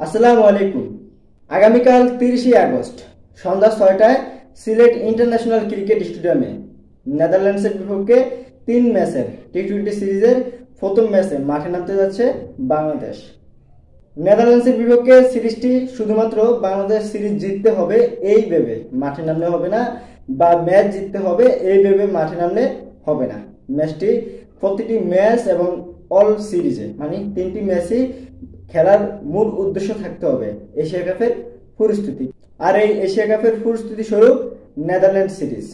আসসালামু আলাইকুম। আগামীকাল 30শে আগস্ট সন্ধ্যা 6টায় সিলেট ইন্টারন্যাশনাল ক্রিকেট স্টেডিয়ামে নেদারল্যান্ডসের বিপক্ষে 3 ম্যাচের টি-20 সিরিজের প্রথম ম্যাচে মাঠে নামতে যাচ্ছে বাংলাদেশ। নেদারল্যান্ডসের বিপক্ষে সিরিজটি শুধুমাত্র বাংলাদেশ সিরিজ জিততে হবে এই ভেবে মাঠে নামলে হবে না, বা ম্যাচ জিততে হবে এই ভেবে মাঠে নামলে হবে না। ম্যাচটি প্রতিটি ম্যাচ এবং অল সিরিজে মানে 3টি ম্যাচই খেলার মূল উদ্দেশ্য থাকতে হবে এশিয়া কাপের পরিস্থিতি। আর এই এশিয়া কাপের পরিস্থিতি স্বরূপ নেদারল্যান্ড সিরিজ।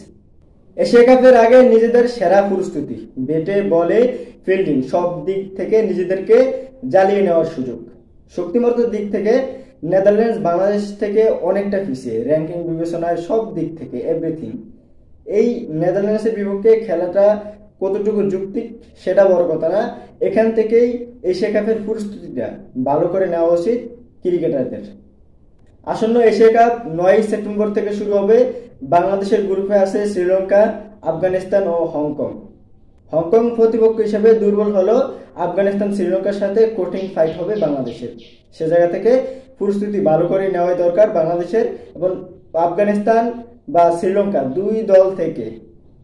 এশিয়া কাপের আগে নিজেদের সেরা প্রস্তুতি, ব্যাটে বলে ফিল্ডিং সব দিক থেকে নিজেদেরকে জ্বালিয়ে নেওয়ার সুযোগ। শক্তিমত্তার দিক থেকে নেদারল্যান্ডস বাংলাদেশ থেকে অনেকটা পিছিয়ে, র্যাঙ্কিং বিবেচনায় সব দিক থেকে এভরিথিং। এই নেদারল্যান্ডসের বিপক্ষে খেলাটা কতটুকু যুক্তিক সেটা বড় কথা না, এখান থেকেই এশিয়া কাপের প্রস্তুতিটা ভালো করে নেওয়া উচিত ক্রিকেটারদের। আসন্ন এশিয়া কাপ 9 সেপ্টেম্বর থেকে শুরু হবে। বাংলাদেশের গ্রুপে আছে শ্রীলঙ্কা, আফগানিস্তান ও হংকং। হংকং প্রতিপক্ষ হিসেবে দুর্বল হলেও আফগানিস্তান শ্রীলঙ্কার সাথে কঠিন ফাইট হবে বাংলাদেশের। সে জায়গা থেকে প্রস্তুতি ভালো করে নেওয়াই দরকার বাংলাদেশের। এবং আফগানিস্তান বা শ্রীলঙ্কা দুই দল থেকে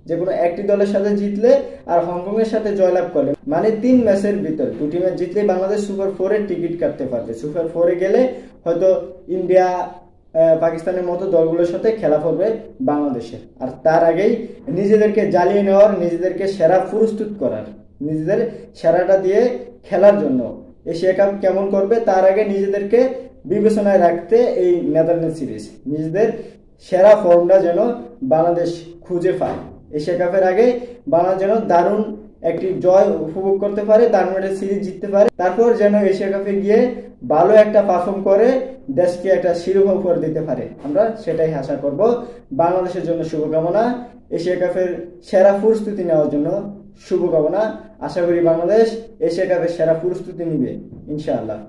যে কোনো একটি দলের সাথে জিতলে আর হংকংয়ের সাথে জয়লাভ করলে মানে 3 ম্যাচের ভিতর 2টি ম্যাচ জিতলে বাংলাদেশ সুপার 4-এর টিকিট কাটতে পারবে। সুপার 4-এ গেলে হয়তো ইন্ডিয়া, পাকিস্তানের মতো দলগুলোর সাথে খেলা পড়বে বাংলাদেশের। আর তার আগেই নিজেদেরকে জ্বালিয়ে নেওয়ার, নিজেদেরকে সেরা প্রস্তুত করার, নিজেদের সেরাটা দিয়ে খেলার জন্য এশিয়া কাপ কেমন করবে তার আগে নিজেদেরকে বিবেচনায় রাখতে এই নেদারল্যান্ড সিরিজ, নিজেদের সেরা ফর্মটা যেন বাংলাদেশ খুঁজে পায়। এশিয়া কাপের আগে বাংলাদেশ যেন দারুণ একটি জয় উপভোগ করতে পারে, দারুণ একটা সিরিজ জিততে পারে, তারপর যেন এশিয়া কাপে গিয়ে ভালো একটা পারফর্ম করে দেশকে একটা শিরোপা উপহার দিতে পারে। আমরা সেটাই আশা করব। বাংলাদেশের জন্য শুভকামনা, এশিয়া কাপের সেরা প্রস্তুতি নেওয়ার জন্য শুভকামনা। আশা করি বাংলাদেশ এশিয়া কাপের সেরা প্রস্তুতি নিবে ইনশাআল্লাহ।